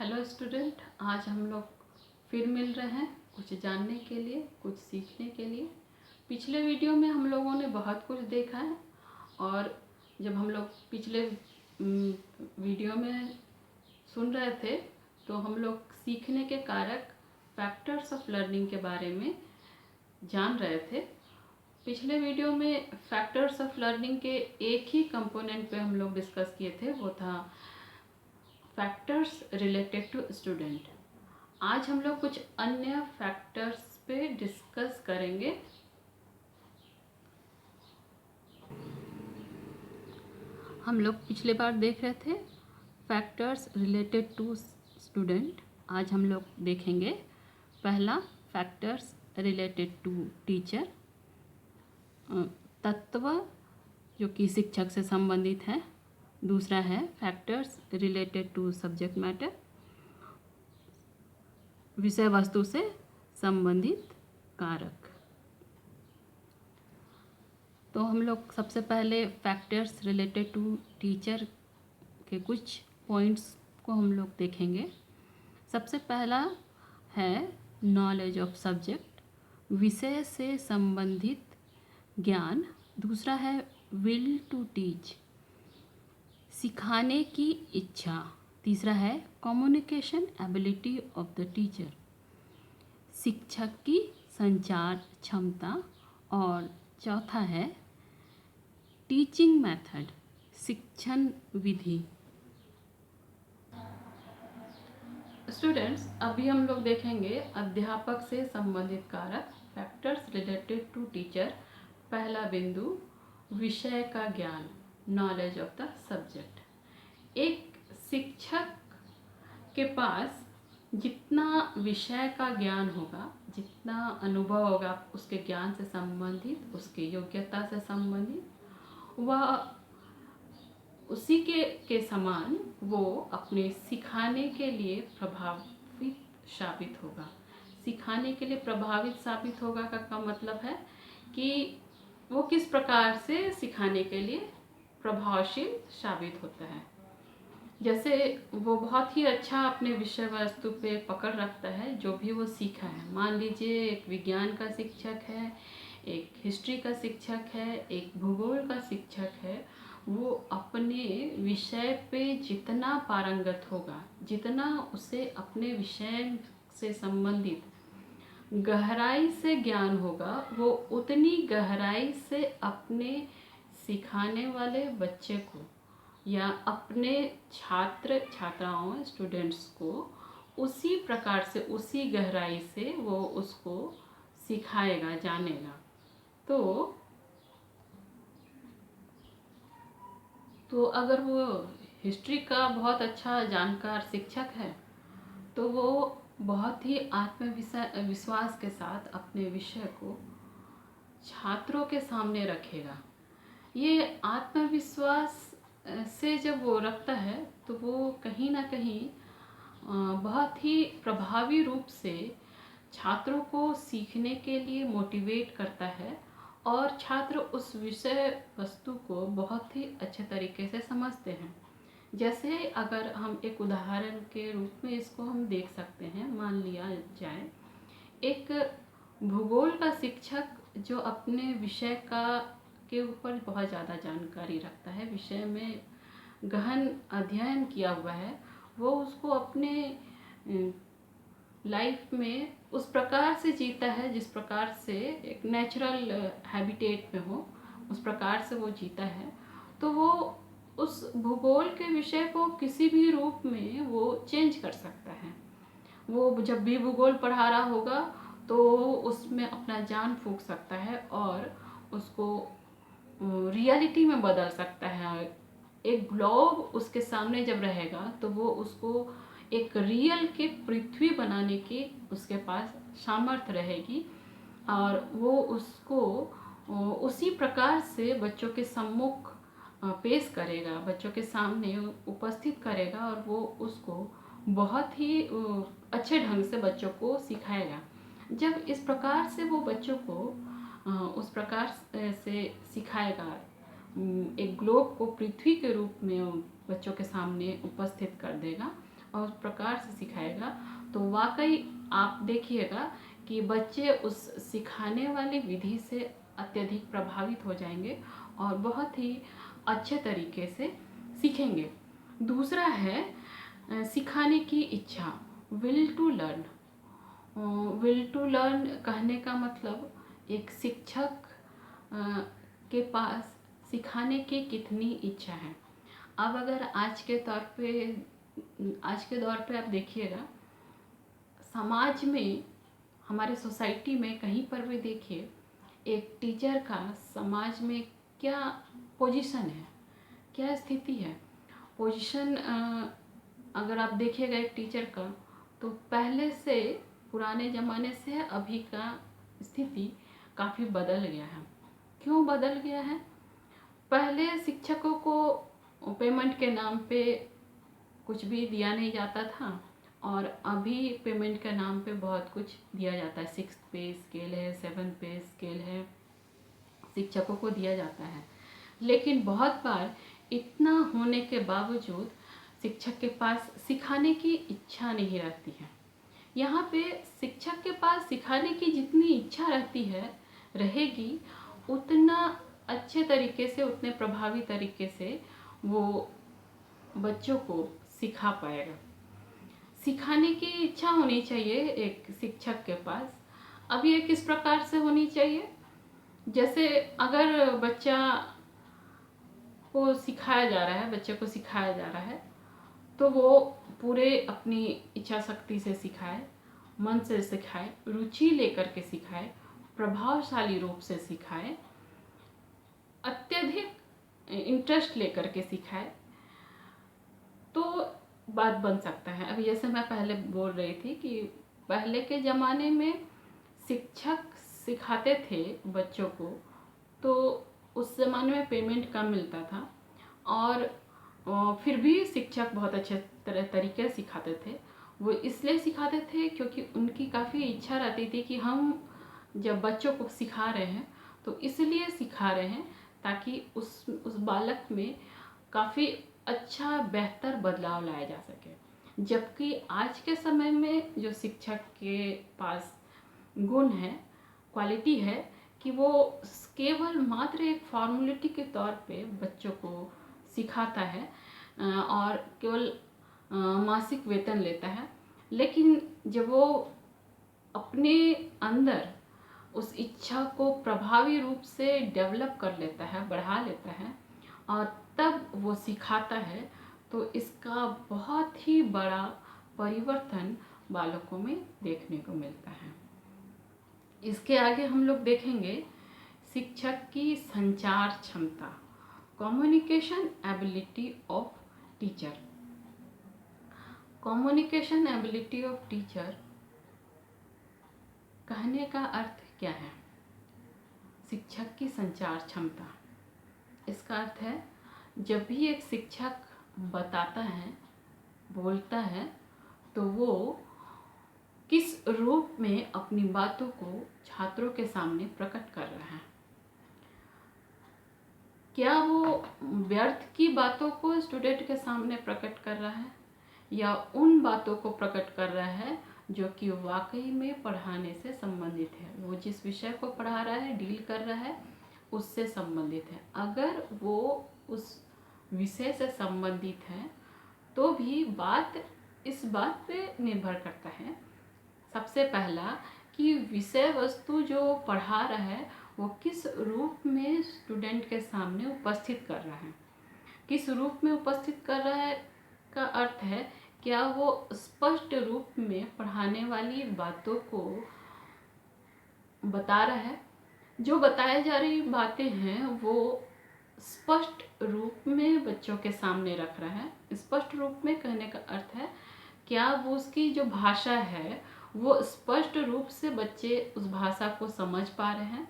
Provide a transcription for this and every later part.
Hello student, आज हम लोग फिर मिल रहे हैं कुछ जानने के लिए, कुछ सीखने के लिए। पिछले वीडियो में हम लोगों ने बहुत कुछ देखा है और जब हम लोग पिछले वीडियो में सुन रहे थे तो हम लोग सीखने के कारक फैक्टर्स ऑफ लर्निंग के बारे में जान रहे थे। पिछले वीडियो में फैक्टर्स ऑफ लर्निंग के एक ही कंपोनेंट पे हम लोग डिस्कस किए थे, वो था फैक्टर्स रिलेटेड टू स्टूडेंट। आज हम लोग कुछ अन्य फैक्टर्स पे डिस्कस करेंगे। हम लोग पिछले बार देख रहे थे फैक्टर्स रिलेटेड टू स्टूडेंट। आज हम लोग देखेंगे पहला फैक्टर्स रिलेटेड टू टीचर, तत्व जो कि शिक्षक से संबंधित है। दूसरा है factors related to subject matter, विषय वस्तु से संबंधित कारक। तो हम लोग सबसे पहले फैक्टर्स रिलेटेड टू टीचर के कुछ पॉइंट्स को हम लोग देखेंगे। सबसे पहला है नॉलेज ऑफ सब्जेक्ट, विषय से संबंधित ज्ञान। दूसरा है विल टू टीच, सिखाने की इच्छा। तीसरा है communication ability of the teacher, शिक्षक की संचार क्षमता। और चौथा है टीचिंग मेथड, शिक्षण विधि। स्टूडेंट्स, अभी हम लोग देखेंगे अध्यापक से संबंधित कारक फैक्टर्स रिलेटेड टू टीचर। पहला बिंदु विषय का ज्ञान, नॉलेज ऑफ द सब्जेक्ट। एक शिक्षक के पास जितना विषय का ज्ञान होगा, जितना अनुभव होगा उसके ज्ञान से संबंधित, उसकी योग्यता से संबंधित, वह उसी के समान वो अपने सिखाने के लिए प्रभावित साबित होगा। सिखाने के लिए प्रभावित साबित होगा का मतलब है कि वो किस प्रकार से सिखाने के लिए प्रभावशील साबित होता है। जैसे वो बहुत ही अच्छा अपने विषय वस्तु पे पकड़ रखता है जो भी वो सीखा है। मान लीजिए एक विज्ञान का शिक्षक है, एक हिस्ट्री का शिक्षक है, एक भूगोल का शिक्षक है। वो अपने विषय पे जितना पारंगत होगा, जितना उसे अपने विषय से संबंधित गहराई से ज्ञान होगा, वो उतनी गहराई से अपने सिखाने वाले बच्चे को या अपने छात्र छात्राओं स्टूडेंट्स को उसी प्रकार से, उसी गहराई से वो उसको सिखाएगा, जानेगा। तो अगर वो हिस्ट्री का बहुत अच्छा जानकार शिक्षक है तो वो बहुत ही आत्मविश्वास के साथ अपने विषय को छात्रों के सामने रखेगा। ये आत्मविश्वास से जब वो रखता है तो वो कहीं ना कहीं बहुत ही प्रभावी रूप से छात्रों को सीखने के लिए मोटिवेट करता है और छात्र उस विषय वस्तु को बहुत ही अच्छे तरीके से समझते हैं। जैसे अगर हम एक उदाहरण के रूप में इसको हम देख सकते हैं, मान लिया जाए एक भूगोल का शिक्षक जो अपने विषय के ऊपर बहुत ज़्यादा जानकारी रखता है, विषय में गहन अध्ययन किया हुआ है, वो उसको अपने लाइफ में उस प्रकार से जीता है जिस प्रकार से एक नेचुरल हैबिटेट में हो, उस प्रकार से वो जीता है। तो वो उस भूगोल के विषय को किसी भी रूप में वो चेंज कर सकता है। वो जब भी भूगोल पढ़ा रहा होगा तो उसमें अपना जान फूंक सकता है और उसको रियलिटी में बदल सकता है। एक ग्लोब उसके सामने जब रहेगा तो वो उसको एक रियल के पृथ्वी बनाने की उसके पास सामर्थ्य रहेगी और वो उसको उसी प्रकार से बच्चों के सम्मुख पेश करेगा, बच्चों के सामने उपस्थित करेगा और वो उसको बहुत ही अच्छे ढंग से बच्चों को सिखाएगा। जब इस प्रकार से वो बच्चों को उस प्रकार से सिखाएगा, एक ग्लोब को पृथ्वी के रूप में बच्चों के सामने उपस्थित कर देगा, और उस प्रकार से सिखाएगा तो वाकई आप देखिएगा कि बच्चे उस सिखाने वाली विधि से अत्यधिक प्रभावित हो जाएंगे और बहुत ही अच्छे तरीके से सीखेंगे। दूसरा है सिखाने की इच्छा, will to learn. Will to learn कहने का मतलब एक शिक्षक के पास सिखाने की कितनी इच्छा है। अब अगर आज के दौर पे आप देखिएगा, समाज में, हमारे सोसाइटी में कहीं पर भी देखिए, एक टीचर का समाज में क्या पोजीशन है, क्या स्थिति है। पोजीशन अगर आप देखिएगा एक टीचर का, तो पहले से, पुराने ज़माने से अभी का स्थिति काफ़ी बदल गया है। क्यों बदल गया है? पहले शिक्षकों को पेमेंट के नाम पे कुछ भी दिया नहीं जाता था और अभी पेमेंट के नाम पे बहुत कुछ दिया जाता है। 6th पे स्केल है, 7th पे स्केल है, शिक्षकों को दिया जाता है। लेकिन बहुत बार इतना होने के बावजूद शिक्षक के पास सिखाने की इच्छा नहीं रहती है। यहाँ पे शिक्षक के पास सिखाने की जितनी इच्छा रहेगी, उतना अच्छे तरीके से, उतने प्रभावी तरीके से वो बच्चों को सिखा पाएगा। सिखाने की इच्छा होनी चाहिए एक शिक्षक के पास। अब ये किस प्रकार से होनी चाहिए? जैसे अगर बच्चे को सिखाया जा रहा है तो वो पूरे अपनी इच्छा शक्ति से सिखाए, मन से सिखाए, रुचि लेकर के सिखाए, प्रभावशाली रूप से सिखाए, अत्यधिक इंटरेस्ट लेकर के सिखाए, तो बात बन सकता है। अभी जैसे मैं पहले बोल रही थी कि पहले के ज़माने में शिक्षक सिखाते थे बच्चों को, तो उस ज़माने में पेमेंट कम मिलता था और फिर भी शिक्षक बहुत अच्छे तरीके से सिखाते थे। वो इसलिए सिखाते थे क्योंकि उनकी काफ़ी इच्छा रहती थी कि हम जब बच्चों को सिखा रहे हैं तो इसलिए सिखा रहे हैं ताकि उस बालक में काफ़ी अच्छा, बेहतर बदलाव लाया जा सके। जबकि आज के समय में जो शिक्षक के पास गुण है, क्वालिटी है, कि वो केवल मात्र एक फॉर्मेलिटी के तौर पे बच्चों को सिखाता है और केवल मासिक वेतन लेता है। लेकिन जब वो अपने अंदर उस इच्छा को प्रभावी रूप से डेवलप कर लेता है, बढ़ा लेता है और तब वो सिखाता है, तो इसका बहुत ही बड़ा परिवर्तन बालकों में देखने को मिलता है। इसके आगे हम लोग देखेंगे शिक्षक की संचार क्षमता, communication ability of teacher. Communication ability of teacher कहने का अर्थ क्या है? शिक्षक की संचार क्षमता, इसका अर्थ है जब भी एक शिक्षक बताता है, बोलता है, तो वो किस रूप में अपनी बातों को छात्रों के सामने प्रकट कर रहा है। क्या वो व्यर्थ की बातों को स्टूडेंट के सामने प्रकट कर रहा है या उन बातों को प्रकट कर रहा है जो कि वाकई में पढ़ाने से संबंधित है, वो जिस विषय को पढ़ा रहा है, डील कर रहा है, उससे संबंधित है। अगर वो उस विषय से संबंधित है तो भी इस बात पे निर्भर करता है, सबसे पहला, कि विषय वस्तु जो पढ़ा रहा है वो किस रूप में स्टूडेंट के सामने उपस्थित कर रहा है। किस रूप में उपस्थित कर रहा है का अर्थ है, क्या वो स्पष्ट रूप में पढ़ाने वाली बातों को बता रहा है, जो बताए जा रही बातें हैं वो स्पष्ट रूप में बच्चों के सामने रख रहा है। स्पष्ट रूप में कहने का अर्थ है, क्या वो उसकी जो भाषा है वो स्पष्ट रूप से बच्चे उस भाषा को समझ पा रहे हैं,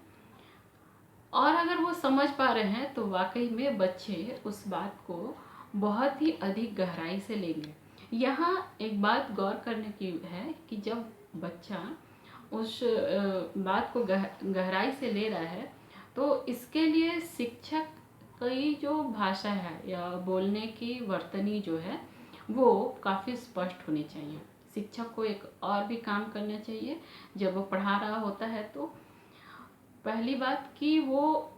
और अगर वो समझ पा रहे हैं तो वाकई में बच्चे उस बात को बहुत ही अधिक गहराई से लेंगे। यहाँ एक बात गौर करने की है कि जब बच्चा उस बात को गहराई से ले रहा है तो इसके लिए शिक्षक की जो भाषा है या बोलने की वर्तनी जो है वो काफ़ी स्पष्ट होनी चाहिए। शिक्षक को एक और भी काम करना चाहिए जब वो पढ़ा रहा होता है। तो पहली बात कि वो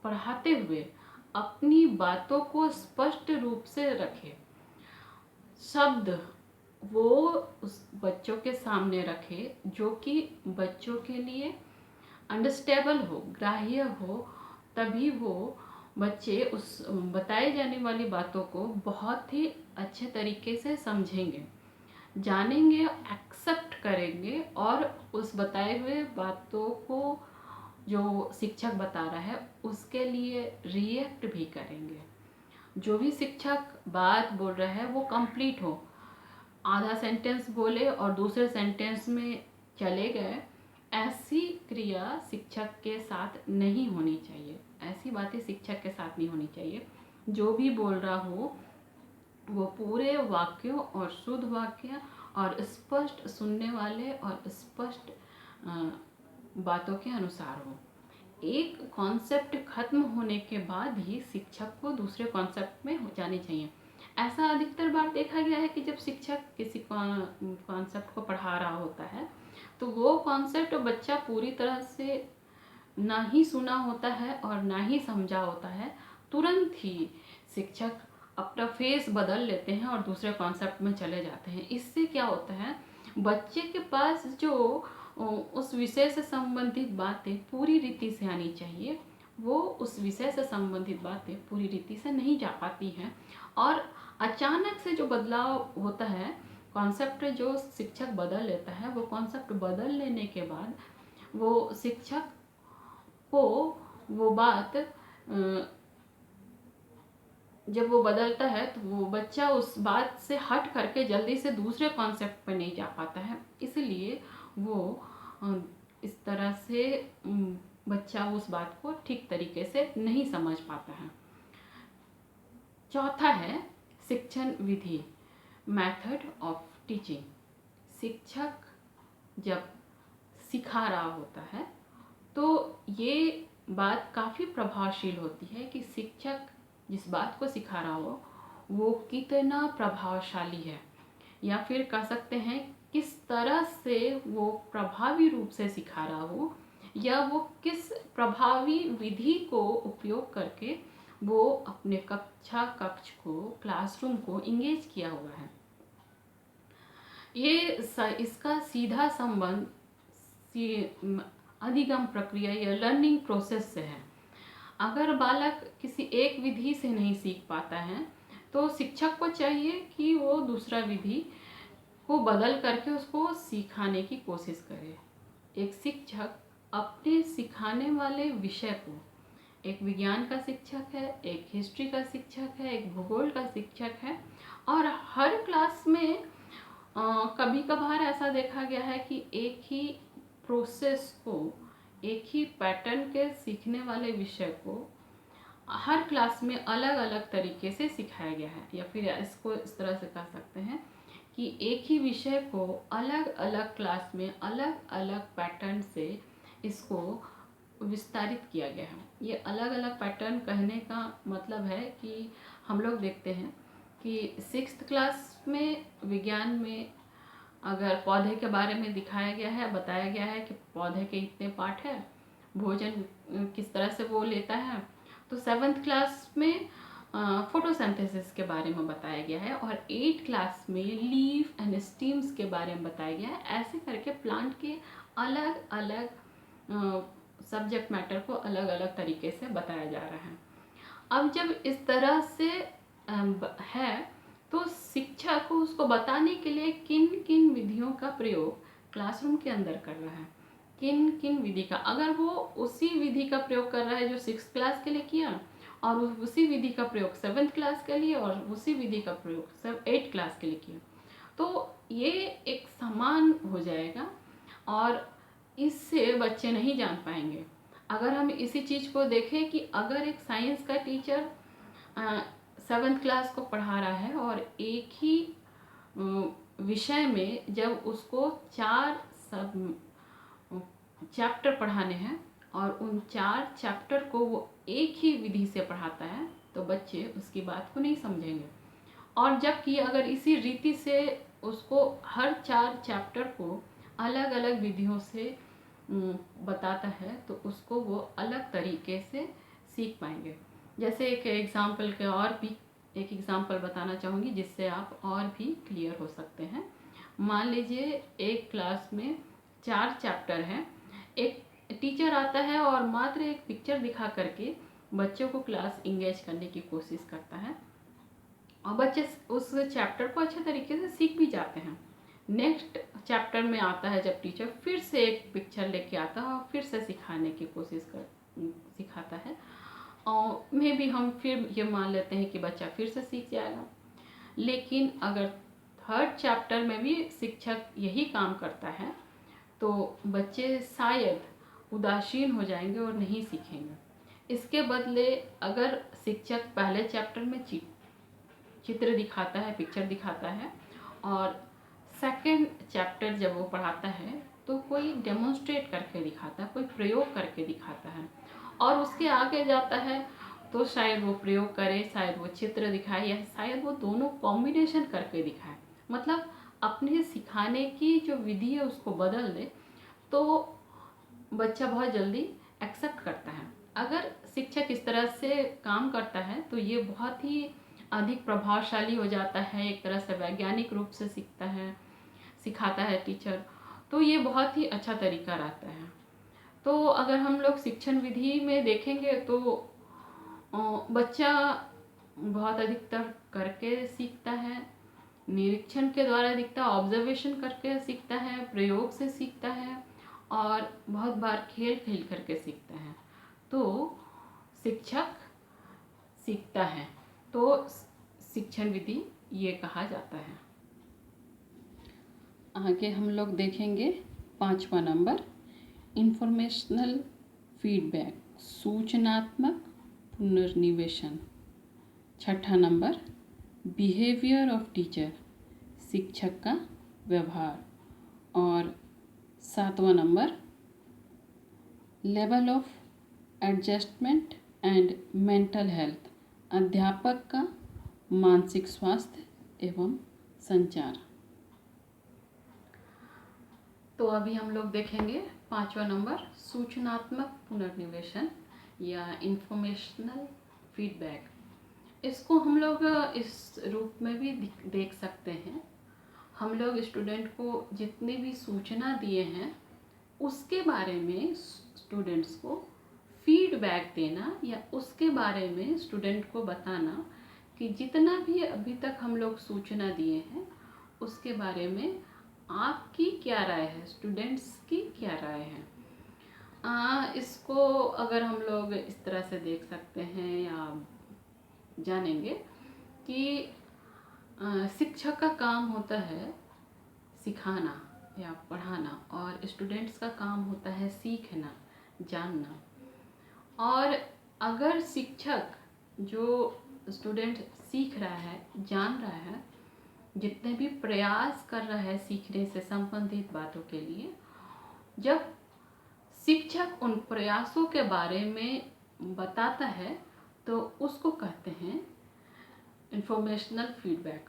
पढ़ाते हुए अपनी बातों को स्पष्ट रूप से रखे, शब्द वो उस बच्चों के सामने रखे जो कि बच्चों के लिए अंडरस्टेबल हो, ग्राह्य हो, तभी वो बच्चे उस बताई जाने वाली बातों को बहुत ही अच्छे तरीके से समझेंगे, जानेंगे, एक्सेप्ट करेंगे और उस बताए हुए बातों को जो शिक्षक बता रहा है उसके लिए रिएक्ट भी करेंगे। जो भी शिक्षक बात बोल रहा है वो कंप्लीट हो, आधा सेंटेंस बोले और दूसरे सेंटेंस में चले गए, ऐसी क्रिया शिक्षक के साथ नहीं होनी चाहिए। ऐसी बातें शिक्षक के साथ नहीं होनी चाहिए। जो भी बोल रहा हो वो पूरे वाक्यों और शुद्ध वाक्य और स्पष्ट सुनने वाले और स्पष्ट बातों के अनुसार हो। एक कॉन्सेप्ट खत्म होने के बाद ही शिक्षक को दूसरे कॉन्सेप्ट में हो जानी चाहिए। ऐसा अधिकतर बार देखा गया है कि जब शिक्षक किसी कॉन्सेप्ट को पढ़ा रहा होता है तो वो कॉन्सेप्ट बच्चा पूरी तरह से ना ही सुना होता है और ना ही समझा होता है, तुरंत ही शिक्षक अपना फेस बदल लेते हैं और दूसरे कॉन्सेप्ट में चले जाते हैं। इससे क्या होता है, बच्चे के पास जो उस विषय से संबंधित बातें पूरी रीति से आनी चाहिए, वो उस विषय से संबंधित बातें पूरी रीति से नहीं जा पाती हैं और अचानक से जो बदलाव होता है, कॉन्सेप्ट जो शिक्षक बदल लेता है, वो कॉन्सेप्ट बदल लेने के बाद वो शिक्षक को वो बात जब वो बदलता है तो वो बच्चा उस बात से हट करके जल्दी से दूसरे कॉन्सेप्ट पर नहीं जा पाता है। इसलिए वो इस तरह से बच्चा उस बात को ठीक तरीके से नहीं समझ पाता है। चौथा है शिक्षण विधि, मेथड ऑफ टीचिंग। शिक्षक जब सिखा रहा होता है तो ये बात काफ़ी प्रभावशील होती है कि शिक्षक जिस बात को सिखा रहा हो वो कितना प्रभावशाली है, या फिर कह सकते हैं किस तरह से वो प्रभावी रूप से सिखा रहा हो, या वो किस प्रभावी विधि को उपयोग करके वो अपने कक्ष को, क्लासरूम को इंगेज किया हुआ है। इसका सीधा संबंध अधिगम प्रक्रिया या लर्निंग प्रोसेस से है। अगर बालक किसी एक विधि से नहीं सीख पाता है तो शिक्षक को चाहिए कि वो दूसरा विधि को बदल करके उसको सिखाने की कोशिश करे। एक शिक्षक अपने सिखाने वाले विषय को, एक विज्ञान का शिक्षक है, एक हिस्ट्री का शिक्षक है, एक भूगोल का शिक्षक है, और हर क्लास में कभी कभार ऐसा देखा गया है कि एक ही प्रोसेस को, एक ही पैटर्न के सीखने वाले विषय को हर क्लास में अलग अलग तरीके से सिखाया गया है, या फिर इसको इस तरह से कह सकते हैं कि एक ही विषय को अलग अलग क्लास में अलग अलग पैटर्न से इसको विस्तारित किया गया है। ये अलग अलग पैटर्न कहने का मतलब है कि हम लोग देखते हैं कि 6th क्लास में विज्ञान में अगर पौधे के बारे में दिखाया गया है, बताया गया है कि पौधे के इतने पार्ट है, भोजन किस तरह से वो लेता है, तो 7th क्लास में फोटोसिंथेसिस के बारे में बताया गया है, और 8th क्लास में लीफ एंड स्टीम्स के बारे में बताया गया है। ऐसे करके प्लांट के अलग अलग सब्जेक्ट मैटर को अलग अलग तरीके से बताया जा रहा है। अब जब इस तरह से है तो शिक्षक को उसको बताने के लिए किन किन विधियों का प्रयोग क्लासरूम के अंदर कर रहा है, किन किन विधि का, अगर वो उसी विधि का प्रयोग कर रहा है जो 6th क्लास के लिए किया, और उसी विधि का प्रयोग 7th क्लास के लिए, और उसी विधि का प्रयोग 8th क्लास के लिए किया, तो ये एक समान हो जाएगा और इससे बच्चे नहीं जान पाएंगे। अगर हम इसी चीज़ को देखें कि अगर एक साइंस का टीचर 7th क्लास को पढ़ा रहा है और एक ही विषय में जब उसको 4 सब चैप्टर पढ़ाने हैं और उन 4 चैप्टर को वो एक ही विधि से पढ़ाता है, तो बच्चे उसकी बात को नहीं समझेंगे और जबकि अगर इसी रीति से उसको हर 4 चैप्टर को अलग अलग विधियों से बताता है तो उसको वो अलग तरीके से सीख पाएंगे। जैसे एक एग्जाम्पल के और भी एक एग्जाम्पल बताना चाहूँगी जिससे आप और भी क्लियर हो सकते हैं। मान लीजिए एक क्लास में 4 चैप्टर हैं, एक टीचर आता है और मात्र एक पिक्चर दिखा करके बच्चों को क्लास इंगेज करने की कोशिश करता है और बच्चे उस चैप्टर को अच्छे तरीके से सीख भी जाते हैं। नेक्स्ट चैप्टर में आता है जब टीचर फिर से एक पिक्चर लेके आता है और फिर से सिखाता है और मे भी हम फिर ये मान लेते हैं कि बच्चा फिर से सीख जाएगा। लेकिन अगर थर्ड चैप्टर में भी शिक्षक यही काम करता है तो बच्चे शायद उदासीन हो जाएंगे और नहीं सीखेंगे। इसके बदले अगर शिक्षक पहले चैप्टर में चित्र दिखाता है, पिक्चर दिखाता है और सेकंड चैप्टर जब वो पढ़ाता है तो कोई डेमोन्स्ट्रेट करके दिखाता है, कोई प्रयोग करके दिखाता है और उसके आगे जाता है तो शायद वो प्रयोग करे, शायद वो चित्र दिखाए या शायद वो दोनों कॉम्बिनेशन करके दिखाए। मतलब अपने सिखाने की जो विधि है उसको बदल दे तो बच्चा बहुत जल्दी एक्सेप्ट करता है। अगर शिक्षक इस तरह से काम करता है तो ये बहुत ही अधिक प्रभावशाली हो जाता है, एक तरह से वैज्ञानिक रूप से सिखाता है टीचर, तो ये बहुत ही अच्छा तरीका रहता है। तो अगर हम लोग शिक्षण विधि में देखेंगे तो बच्चा बहुत अधिकतर करके सीखता है, निरीक्षण के द्वारा दिखता है, ऑब्जर्वेशन करके सीखता है, प्रयोग से सीखता है और बहुत बार खेल खेल करके सीखता है। तो शिक्षक सीखता है तो शिक्षण विधि ये कहा जाता है। आगे हम लोग देखेंगे 5वां नंबर इंफॉर्मेशनल फीडबैक, सूचनात्मक पुनर्निवेशन। 6ठा नंबर बिहेवियर ऑफ टीचर, शिक्षक का व्यवहार। और 7वां number level of adjustment and mental health, अध्यापक का मानसिक स्वास्थ्य एवं संचार। तो अभी हम लोग देखेंगे 5वां नंबर सूचनात्मक पुनर्निवेशन या इंफॉर्मेशनल फीडबैक। इसको हम लोग इस रूप में भी देख सकते हैं। हम लोग स्टूडेंट को जितनी भी सूचना दिए हैं उसके बारे में स्टूडेंट्स को फीडबैक देना या उसके बारे में स्टूडेंट को बताना कि जितना भी अभी तक हम लोग सूचना दिए हैं उसके बारे में आपकी क्या राय है, स्टूडेंट्स की क्या राय है। इसको अगर हम लोग इस तरह से देख सकते हैं या जानेंगे कि शिक्षक का काम होता है सिखाना या पढ़ाना और स्टूडेंट्स का काम होता है सीखना, जानना। और अगर शिक्षक जो स्टूडेंट सीख रहा है, जान रहा है, जितने भी प्रयास कर रहा है सीखने से संबंधित बातों के लिए, जब शिक्षक उन प्रयासों के बारे में बताता है तो उसको कहते हैं इंफॉर्मेशनल फीडबैक।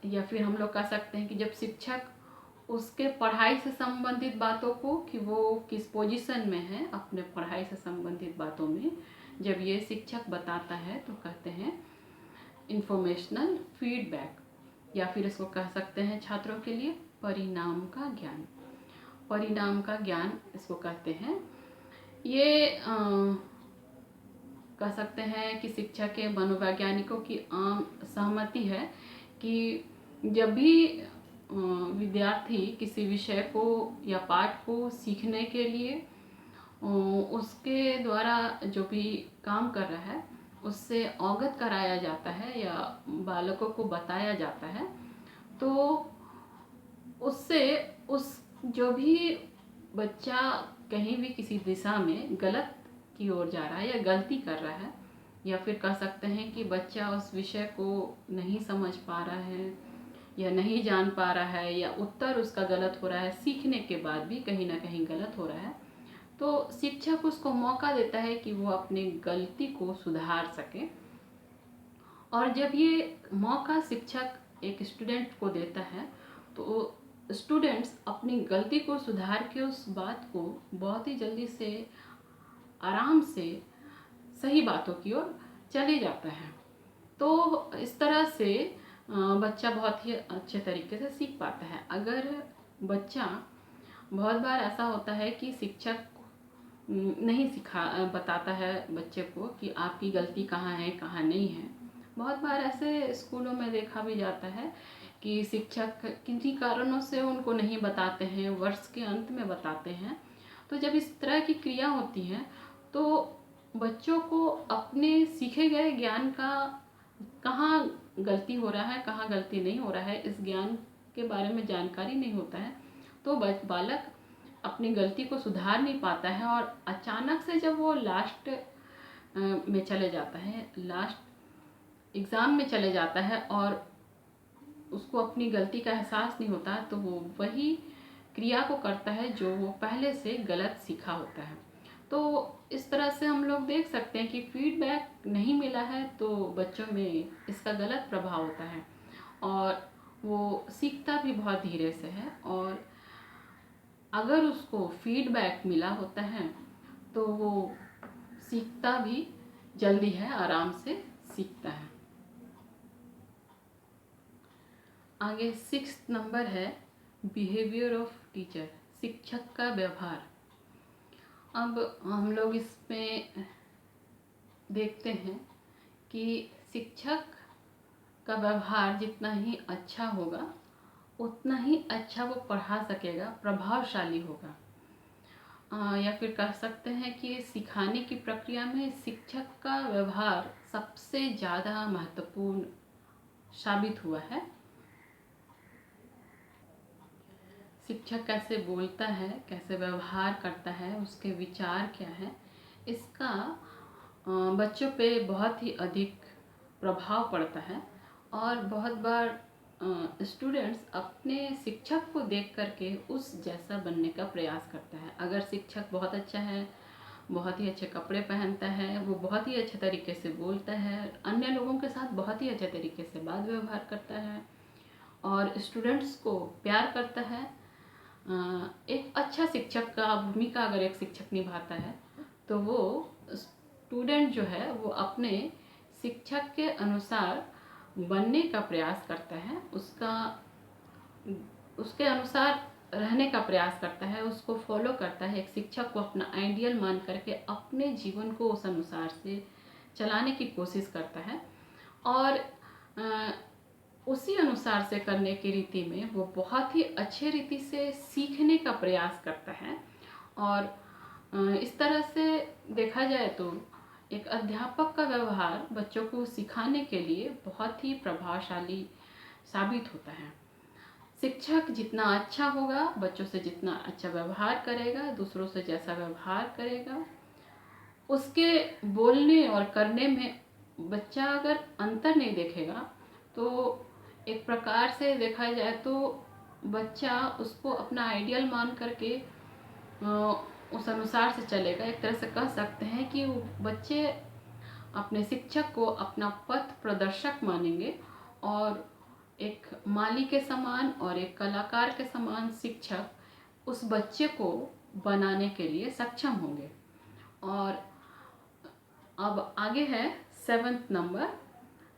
या फिर हम लोग कह सकते हैं कि जब शिक्षक उसके पढ़ाई से संबंधित बातों को कि वो किस पोजीशन में है अपने पढ़ाई से संबंधित बातों में, जब ये शिक्षक बताता है तो कहते हैं इंफॉर्मेशनल फीडबैक। या फिर इसको कह सकते हैं छात्रों के लिए परिणाम का ज्ञान। परिणाम का ज्ञान इसको कहते हैं। ये कह सकते हैं कि शिक्षा के मनोवैज्ञानिकों की आम सहमति है कि जब भी विद्यार्थी किसी विषय को या पाठ को सीखने के लिए उसके द्वारा जो भी काम कर रहा है उससे अवगत कराया जाता है या बालकों को बताया जाता है, तो उससे उस जो भी बच्चा कहीं भी किसी दिशा में गलत की ओर जा रहा है या गलती कर रहा है, या फिर कह सकते हैं कि बच्चा उस विषय को नहीं समझ पा रहा है या नहीं जान पा रहा है या उत्तर उसका गलत हो रहा है, सीखने के बाद भी कहीं ना कहीं गलत हो रहा है, तो शिक्षक उसको मौका देता है कि वो अपनी गलती को सुधार सके और जब ये मौका शिक्षक एक स्टूडेंट को देता है तो स्टूडेंट्स अपनी गलती को सुधार के उस बात को बहुत ही जल्दी से आराम से सही बातों की ओर चले जाता है। तो इस तरह से बच्चा बहुत ही अच्छे तरीके से सीख पाता है। अगर बच्चा, बहुत बार ऐसा होता है कि शिक्षक नहीं बताता है बच्चे को कि आपकी गलती कहाँ है कहाँ नहीं है। बहुत बार ऐसे स्कूलों में देखा भी जाता है कि शिक्षक किन्हीं कारणों से उनको नहीं बताते हैं, वर्ष के अंत में बताते हैं। तो जब इस तरह की क्रिया होती हैं तो बच्चों को अपने सीखे गए ज्ञान का कहाँ गलती हो रहा है कहाँ गलती नहीं हो रहा है इस ज्ञान के बारे में जानकारी नहीं होता है। तो बालक अपनी गलती को सुधार नहीं पाता है और अचानक से जब वो लास्ट में चले जाता है, लास्ट एग्ज़ाम में चले जाता है और उसको अपनी गलती का एहसास नहीं होता, तो वो वही क्रिया को करता है जो वो पहले से गलत सीखा होता है। तो इस तरह से हम लोग देख सकते हैं कि फीडबैक नहीं मिला है तो बच्चों में इसका गलत प्रभाव होता है और वो सीखता भी बहुत धीरे से है। और अगर उसको फीडबैक मिला होता है तो वो सीखता भी जल्दी है, आराम से सीखता है। आगे 6 नंबर है बिहेवियर ऑफ टीचर, शिक्षक का व्यवहार। अब हम लोग इसमें देखते हैं कि शिक्षक का व्यवहार जितना ही अच्छा होगा उतना ही अच्छा वो पढ़ा सकेगा, प्रभावशाली होगा। या फिर कह सकते हैं कि सिखाने की प्रक्रिया में शिक्षक का व्यवहार सबसे ज़्यादा महत्वपूर्ण साबित हुआ है। शिक्षक कैसे बोलता है, कैसे व्यवहार करता है, उसके विचार क्या है, इसका बच्चों पे बहुत ही अधिक प्रभाव पड़ता है। और बहुत बार स्टूडेंट्स अपने शिक्षक को देख करके उस जैसा बनने का प्रयास करता है। अगर शिक्षक बहुत अच्छा है, बहुत ही अच्छे कपड़े पहनता है, वो बहुत ही अच्छे तरीके से बोलता है, अन्य लोगों के साथ बहुत ही अच्छे तरीके से बात व्यवहार करता है और स्टूडेंट्स को प्यार करता है, एक अच्छा शिक्षक का भूमिका अगर एक शिक्षक निभाता है तो वो स्टूडेंट जो है वो अपने शिक्षक के अनुसार बनने का प्रयास करता है, उसके अनुसार रहने का प्रयास करता है, उसको फॉलो करता है। एक शिक्षक को अपना आइडियल मान करके अपने जीवन को उस अनुसार से चलाने की कोशिश करता है और उसी अनुसार से करने की रीति में वो बहुत ही अच्छे रीति से सीखने का प्रयास करता है। और इस तरह से देखा जाए तो एक अध्यापक का व्यवहार बच्चों को सिखाने के लिए बहुत ही प्रभावशाली साबित होता है। शिक्षक जितना अच्छा होगा, बच्चों से जितना अच्छा व्यवहार करेगा, दूसरों से जैसा व्यवहार करेगा, उसके बोलने और करने में बच्चा अगर अंतर नहीं देखेगा तो एक प्रकार से देखा जाए तो बच्चा उसको अपना आइडियल मान करके उस अनुसार से चलेगा। एक तरह से कह सकते हैं कि बच्चे अपने शिक्षक को अपना पथ प्रदर्शक मानेंगे और एक माली के समान और एक कलाकार के समान शिक्षक उस बच्चे को बनाने के लिए सक्षम होंगे। और अब आगे है 7th number,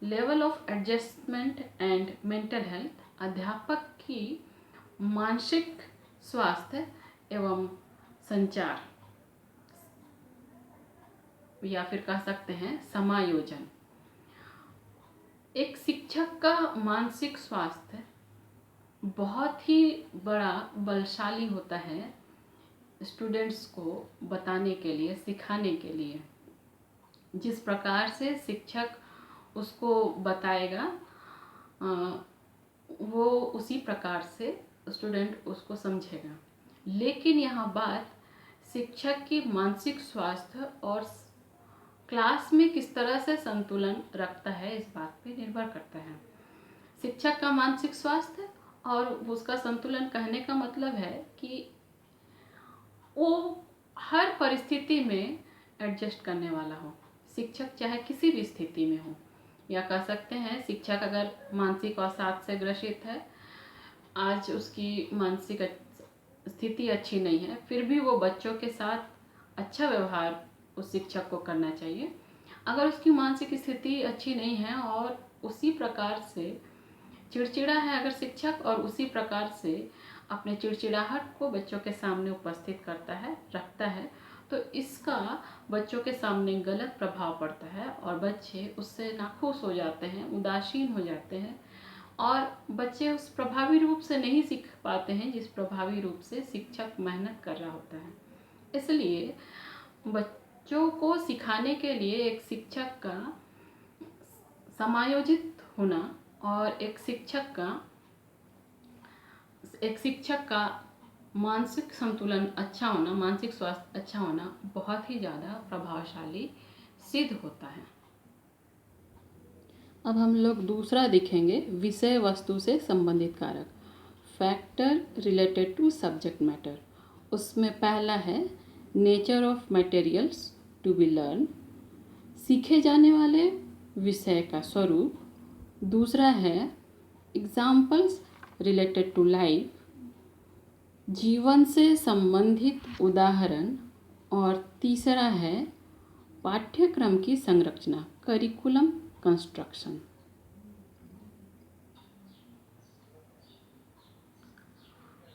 level of adjustment and mental health, अध्यापक की मानसिक स्वास्थ्य एवं संचार, या फिर कह सकते हैं समायोजन। एक शिक्षक का मानसिक स्वास्थ्य बहुत ही बड़ा बलशाली होता है स्टूडेंट्स को बताने के लिए, सिखाने के लिए। जिस प्रकार से शिक्षक उसको बताएगा वो उसी प्रकार से स्टूडेंट उसको समझेगा। लेकिन यहाँ बात शिक्षक की मानसिक स्वास्थ्य और क्लास में किस तरह से संतुलन रखता है इस बात पे निर्भर करता है। शिक्षक का मानसिक स्वास्थ्य और उसका संतुलन कहने का मतलब है कि वो हर परिस्थिति में एडजस्ट करने वाला हो। शिक्षक चाहे किसी भी स्थिति में हो, या कह सकते हैं शिक्षक अगर मानसिक अवसाद से ग्रसित है, आज उसकी मानसिक स्थिति अच्छी नहीं है, फिर भी वो बच्चों के साथ अच्छा व्यवहार उस शिक्षक को करना चाहिए। अगर उसकी मानसिक स्थिति अच्छी नहीं है और उसी प्रकार से चिड़चिड़ा है अगर शिक्षक, और उसी प्रकार से अपने चिड़चिड़ाहट को बच्चों के सामने उपस्थित करता है, रखता है, तो इसका बच्चों के सामने गलत प्रभाव पड़ता है और बच्चे उससे नाखुश हो जाते हैं, उदासीन हो जाते हैं, और बच्चे उस प्रभावी रूप से नहीं सीख पाते हैं जिस प्रभावी रूप से शिक्षक मेहनत कर रहा होता है। इसलिए बच्चों को सिखाने के लिए एक शिक्षक का समायोजित होना और एक शिक्षक का मानसिक संतुलन अच्छा होना, मानसिक स्वास्थ्य अच्छा होना बहुत ही ज़्यादा प्रभावशाली सिद्ध होता है। अब हम लोग दूसरा देखेंगे, विषय वस्तु से संबंधित कारक, factor related to subject matter. उसमें पहला है nature of materials to be learn, सीखे जाने वाले विषय का स्वरूप। दूसरा है एग्जाम्पल्स रिलेटेड टू लाइफ, जीवन से संबंधित उदाहरण। और तीसरा है पाठ्यक्रम की संरचना, करिकुलम कंस्ट्रक्शन।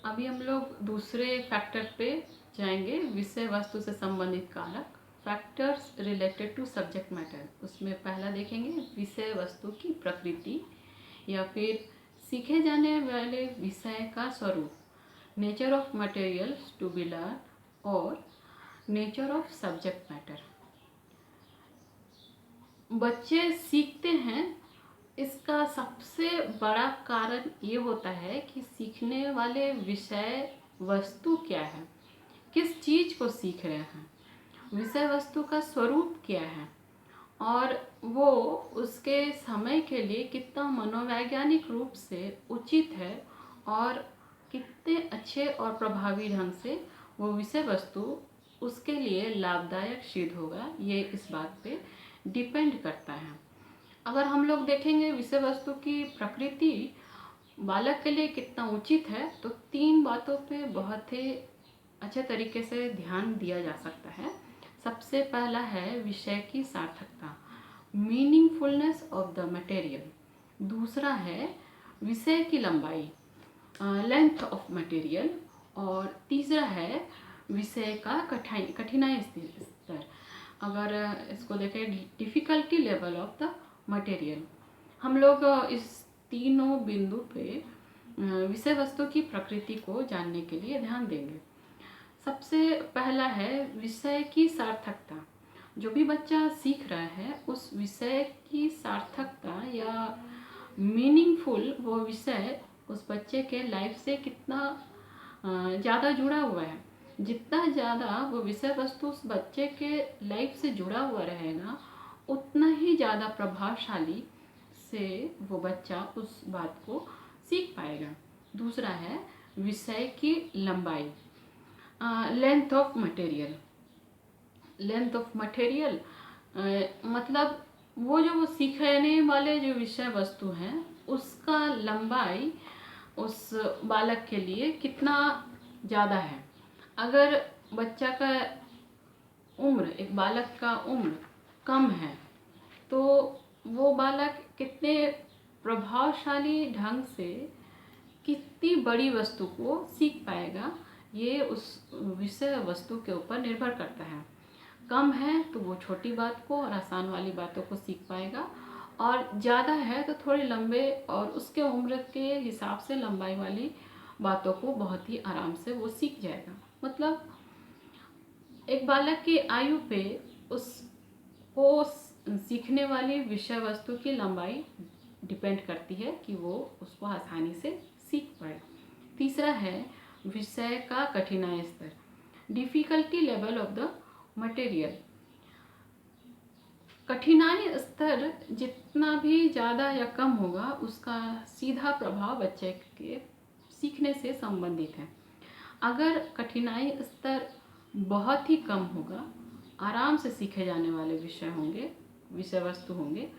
अभी हम लोग दूसरे फैक्टर पे जाएंगे, विषय वस्तु से संबंधित कारक, factors related to subject matter. उसमें पहला देखेंगे विषय वस्तु की प्रकृति या फिर सीखे जाने वाले विषय का स्वरूप, nature of materials to be learn और नेचर ऑफ सब्जेक्ट मैटर। बच्चे सीखते हैं, इसका सबसे बड़ा कारण ये होता है कि सीखने वाले विषय वस्तु क्या है, किस चीज़ को सीख रहे हैं, विषय वस्तु का स्वरूप क्या है, और वो उसके समय के लिए कितना मनोवैज्ञानिक रूप से उचित है और कितने अच्छे और प्रभावी ढंग से वो विषय वस्तु उसके लिए लाभदायक सिद्ध होगा, ये इस बात पे डिपेंड करता है। अगर हम लोग देखेंगे विषय वस्तु की प्रकृति बालक के लिए कितना उचित है, तो 3 बातों पे बहुत ही अच्छे तरीके से ध्यान दिया जा सकता है। सबसे पहला है विषय की सार्थकता, मीनिंगफुलनेस ऑफ द मटेरियल। दूसरा है विषय की लंबाई, लेंथ ऑफ मटेरियल। और तीसरा है विषय का कठिनाई स्तर, अगर इसको देखें difficulty level of the material. हम लोग इस तीनों बिंदु पे विषय वस्तु की प्रकृति को जानने के लिए ध्यान देंगे। सबसे पहला है विषय की सार्थकता। जो भी बच्चा सीख रहा है उस विषय की सार्थकता या मीनिंगफुल वो विषय उस बच्चे के लाइफ से कितना ज़्यादा जुड़ा हुआ है। जितना ज़्यादा वो विषय वस्तु उस बच्चे के लाइफ से जुड़ा हुआ रहेगा, उतना ही ज़्यादा प्रभावशाली से वो बच्चा उस बात को सीख पाएगा। दूसरा है विषय की लंबाई, length of material. Length of material मतलब वो सीखने वाले जो विषय वस्तु हैं उसका लंबाई उस बालक के लिए कितना ज़्यादा है। अगर बच्चा का उम्र, एक बालक का उम्र कम है, तो वो बालक कितने प्रभावशाली ढंग से कितनी बड़ी वस्तु को सीख पाएगा, ये उस विषय वस्तु के ऊपर निर्भर करता है। कम है तो वो छोटी बात को और आसान वाली बातों को सीख पाएगा, और ज़्यादा है तो थोड़े लंबे और उसके उम्र के हिसाब से लंबाई वाली बातों को बहुत ही आराम से वो सीख जाएगा। मतलब एक बालक की आयु पे उसको सीखने वाली विषय वस्तु की लंबाई डिपेंड करती है कि वो उसको आसानी से सीख पाए। तीसरा है विषय का कठिनाई स्तर, difficulty level of the material. कठिनाई स्तर जितना भी ज़्यादा या कम होगा उसका सीधा प्रभाव बच्चे के सीखने से संबंधित है। अगर कठिनाई स्तर बहुत ही कम होगा, आराम से सीखे जाने वाले विषय वस्तु होंगे,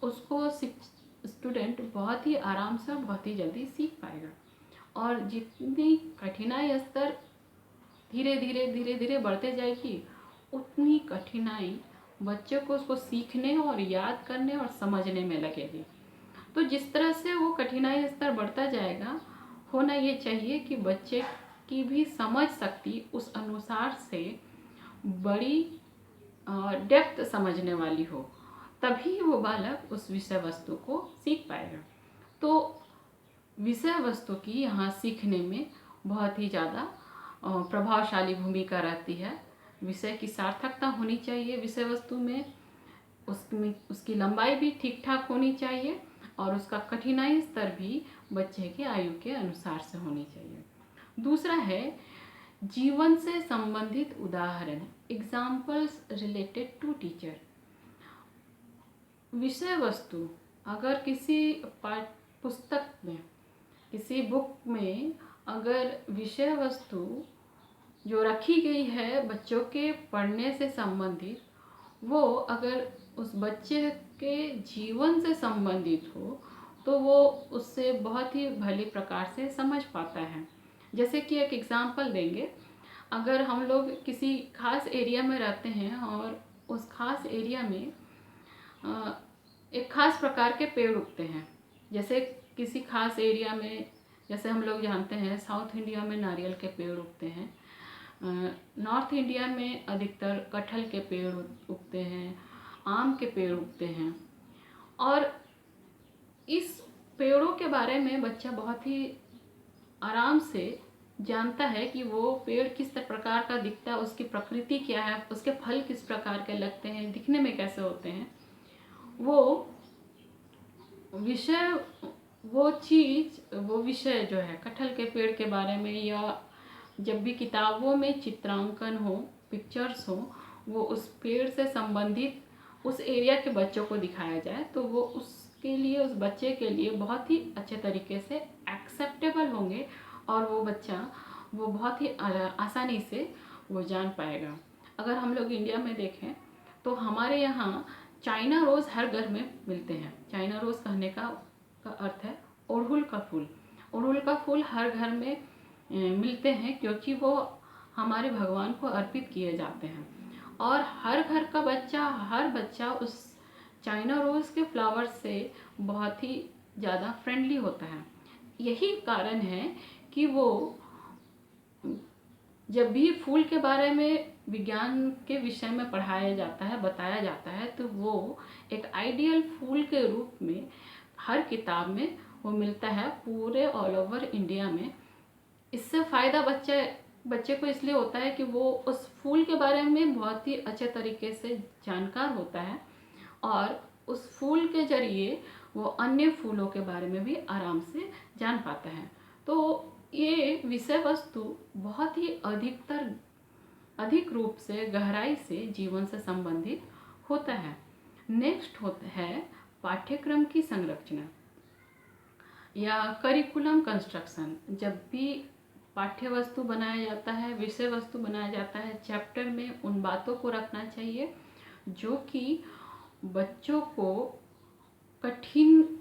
उसको स्टूडेंट बहुत ही आराम से और बहुत ही जल्दी सीख पाएगा। और जितनी कठिनाई स्तर धीरे धीरे धीरे धीरे बढ़ते जाएगी, उतनी कठिनाई बच्चे को उसको सीखने और याद करने और समझने में लगेगी। तो जिस तरह से वो कठिनाई स्तर बढ़ता जाएगा, होना ये चाहिए कि बच्चे की भी समझ शक्ति उस अनुसार से बड़ी डेप्थ समझने वाली हो, तभी वो बालक उस विषय वस्तु को सीख पाएगा। तो विषय वस्तु की यहाँ सीखने में बहुत ही ज़्यादा प्रभावशाली भूमिका रहती है। विषय की सार्थकता होनी चाहिए विषय वस्तु में, उसकी लंबाई भी ठीक ठाक होनी चाहिए और उसका कठिनाई स्तर भी बच्चे के आयु के अनुसार से होनी चाहिए। दूसरा है जीवन से संबंधित उदाहरण, एग्जाम्पल्स रिलेटेड टू टीचर। विषय वस्तु अगर किसी पाठ्य पुस्तक में, किसी बुक में अगर विषय वस्तु जो रखी गई है बच्चों के पढ़ने से संबंधित, वो अगर उस बच्चे के जीवन से संबंधित हो तो वो उससे बहुत ही भली प्रकार से समझ पाता है। जैसे कि एक एग्जाम्पल देंगे, अगर हम लोग किसी खास एरिया में रहते हैं और उस खास एरिया में एक खास प्रकार के पेड़ उगते हैं, जैसे किसी खास एरिया में, जैसे हम लोग जानते हैं साउथ इंडिया में नारियल के पेड़ उगते हैं, नॉर्थ इंडिया में अधिकतर कटहल के पेड़ उगते हैं, आम के पेड़ उगते हैं। और इस पेड़ों के बारे में बच्चा बहुत ही आराम से जानता है कि वो पेड़ किस प्रकार का दिखता है, उसकी प्रकृति क्या है, उसके फल किस प्रकार के लगते हैं, दिखने में कैसे होते हैं। वो विषय, वो चीज़, वो विषय जो है कटहल के पेड़ के बारे में, या जब भी किताबों में चित्रांकन हो, पिक्चर्स हो, वो उस पेड़ से संबंधित उस एरिया के बच्चों को दिखाया जाए तो वो उसके लिए, उस बच्चे के लिए बहुत ही अच्छे तरीके से एक्सेप्टेबल होंगे और वो बच्चा वो बहुत ही आसानी से वो जान पाएगा। अगर हम लोग इंडिया में देखें तो हमारे यहाँ चाइना रोज़ हर घर में मिलते हैं। चाइना रोज़ कहने का अर्थ है अड़हुल का फूल। अड़हुल का फूल हर घर में मिलते हैं क्योंकि वो हमारे भगवान को अर्पित किए जाते हैं। और हर घर का बच्चा, हर बच्चा उस चाइना रोज़ के फ्लावर से बहुत ही ज़्यादा फ्रेंडली होता है। यही कारण है कि वो जब भी फूल के बारे में विज्ञान के विषय में पढ़ाया जाता है, बताया जाता है, तो वो एक आइडियल फूल के रूप में हर किताब में वो मिलता है पूरे ऑल ओवर इंडिया में। इससे फ़ायदा बच्चे को इसलिए होता है कि वो उस फूल के बारे में बहुत ही अच्छे तरीके से जानकार होता है और उस फूल के जरिए वो अन्य फूलों के बारे में भी आराम से जान पाता है। तो ये विषय वस्तु बहुत ही अधिक रूप से, गहराई से जीवन से संबंधित होता है। नेक्स्ट होता है पाठ्यक्रम की संरचना या करिकुलम कंस्ट्रक्शन। जब भी पाठ्य वस्तु बनाया जाता है, विषय वस्तु बनाया जाता है, चैप्टर में उन बातों को रखना चाहिए जो कि बच्चों को कठिन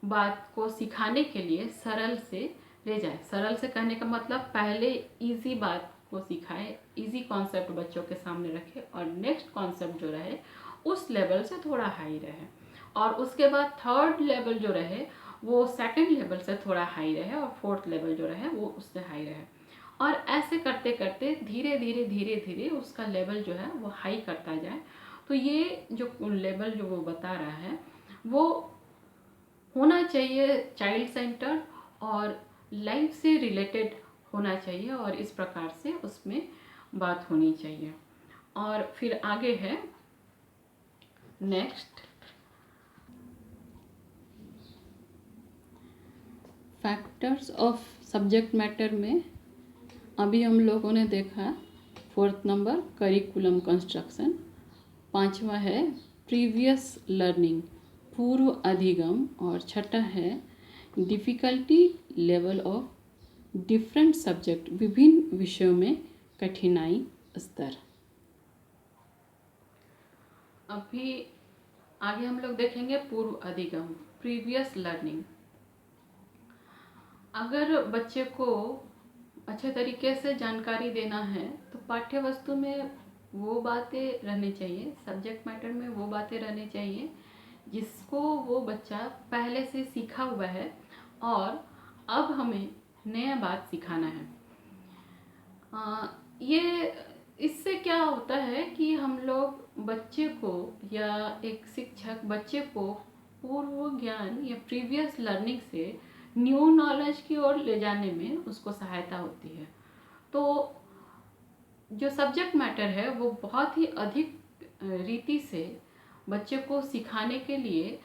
बात को सिखाने के लिए सरल से ले जाए। सरल से कहने का मतलब पहले इजी बात को सिखाए, इजी कॉन्सेप्ट बच्चों के सामने रखे और नेक्स्ट कॉन्सेप्ट जो रहे उस लेवल से थोड़ा हाई रहे, और उसके बाद थर्ड लेवल जो रहे वो सेकंड लेवल से थोड़ा हाई रहे और फोर्थ लेवल जो रहे वो उससे हाई रहे। और ऐसे करते करते धीरे धीरे धीरे धीरे उसका लेवल जो है वो हाई करता जाए। तो ये जो लेवल जो वो बता रहा है वो होना चाहिए चाइल्ड सेंटर और लाइफ से रिलेटेड होना चाहिए और इस प्रकार से उसमें बात होनी चाहिए। और फिर आगे है next factors of subject matter में अभी हम लोगों ने देखा 4th नंबर करिकुलम कंस्ट्रक्शन, 5वां है प्रीवियस लर्निंग पूर्व अधिगम, और 6ठा है difficulty level of different subject विभिन्न विषयों में कठिनाई स्तर। अभी आगे हम लोग देखेंगे पूर्व अधिगम, प्रीवियस लर्निंग। अगर बच्चे को अच्छे तरीके से जानकारी देना है तो पाठ्य वस्तु में वो बातें रहनी चाहिए, सब्जेक्ट मैटर में वो बातें रहनी चाहिए जिसको वो बच्चा पहले से सीखा हुआ है और अब हमें नया बात सिखाना है। ये इससे क्या होता है कि हम लोग बच्चे को या एक शिक्षक बच्चे को पूर्व ज्ञान या प्रीवियस लर्निंग से न्यू नॉलेज की ओर ले जाने में उसको सहायता होती है। तो जो सब्जेक्ट मैटर है वो बहुत ही अधिक रीति से बच्चे को सिखाने के लिए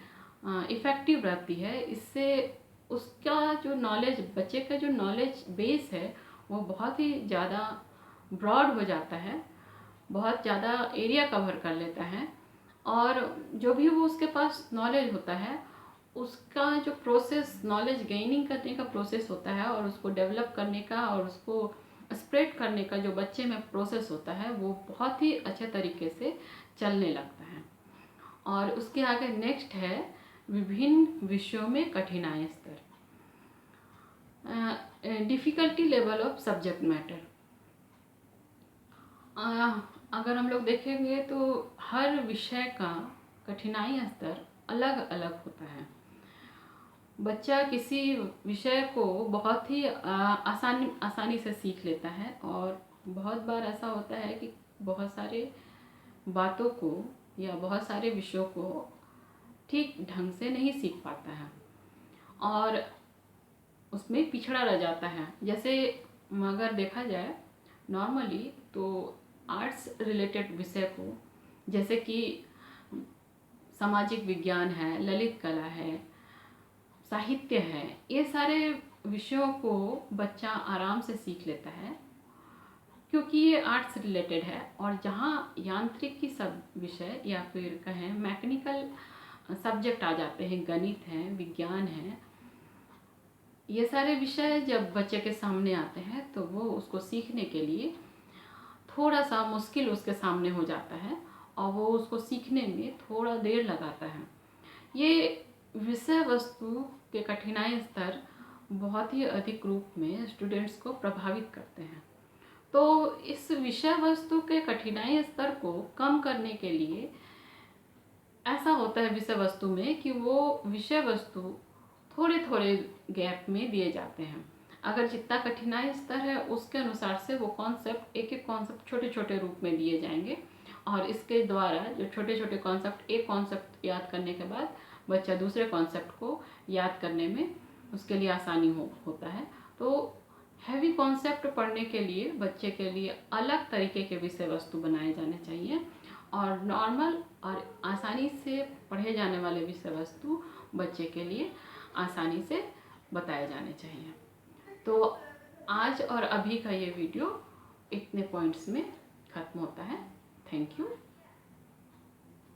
इफ़ेक्टिव रहती है। इससे उसका जो नॉलेज, बच्चे का जो नॉलेज बेस है वो बहुत ही ज़्यादा ब्रॉड हो जाता है, बहुत ज़्यादा एरिया कवर कर लेता है और जो भी वो उसके पास नॉलेज होता है उसका जो प्रोसेस, नॉलेज गेनिंग करने का प्रोसेस होता है और उसको डेवलप करने का और उसको स्प्रेड करने का जो बच्चे में प्रोसेस होता है वो बहुत ही अच्छे तरीके से चलने लगता है। और उसके आगे नेक्स्ट है विभिन्न विषयों में कठिनाई स्तर, difficulty level of subject matter. अगर हम लोग देखेंगे तो हर विषय का कठिनाई स्तर अलग अलग होता है। बच्चा किसी विषय को बहुत ही आसानी से सीख लेता है और बहुत बार ऐसा होता है कि बहुत सारे बातों को या बहुत सारे विषयों को ठीक ढंग से नहीं सीख पाता है और उसमें पिछड़ा रह जाता है। जैसे अगर देखा जाए नॉर्मली तो आर्ट्स रिलेटेड विषय को, जैसे कि सामाजिक विज्ञान है, ललित कला है, साहित्य है, ये सारे विषयों को बच्चा आराम से सीख लेता है क्योंकि ये आर्ट्स रिलेटेड है। और जहाँ यांत्रिकी सब विषय या फिर कहें मैकेनिकल सब्जेक्ट आ जाते हैं, गणित है, विज्ञान है, ये सारे विषय जब बच्चे के सामने आते हैं तो वो उसको सीखने के लिए थोड़ा सा मुश्किल उसके सामने हो जाता है और वो उसको सीखने में थोड़ा देर लगाता है। ये विषय वस्तु के कठिनाई स्तर बहुत ही अधिक रूप में स्टूडेंट्स को प्रभावित करते हैं। तो इस विषय वस्तु के कठिनाई स्तर को कम करने के लिए ऐसा होता है विषय वस्तु में कि वो विषय वस्तु थोड़े थोड़े गैप में दिए जाते हैं। अगर जितना कठिनाई स्तर है उसके अनुसार से वो कॉन्सेप्ट, एक एक कॉन्सेप्ट छोटे छोटे रूप में दिए जाएंगे और इसके द्वारा जो छोटे छोटे कॉन्सेप्ट, एक कॉन्सेप्ट याद करने के बाद बच्चा दूसरे कॉन्सेप्ट को याद करने में उसके लिए आसानी होता है। तो हैवी कॉन्सेप्ट पढ़ने के लिए बच्चे के लिए अलग तरीके के विषय वस्तु बनाए जाने चाहिए और नॉर्मल और आसानी से पढ़े जाने वाले विषय वस्तु बच्चे के लिए आसानी से बताए जाने चाहिए। तो आज और अभी का ये वीडियो इतने पॉइंट्स में ख़त्म होता है। Thank you.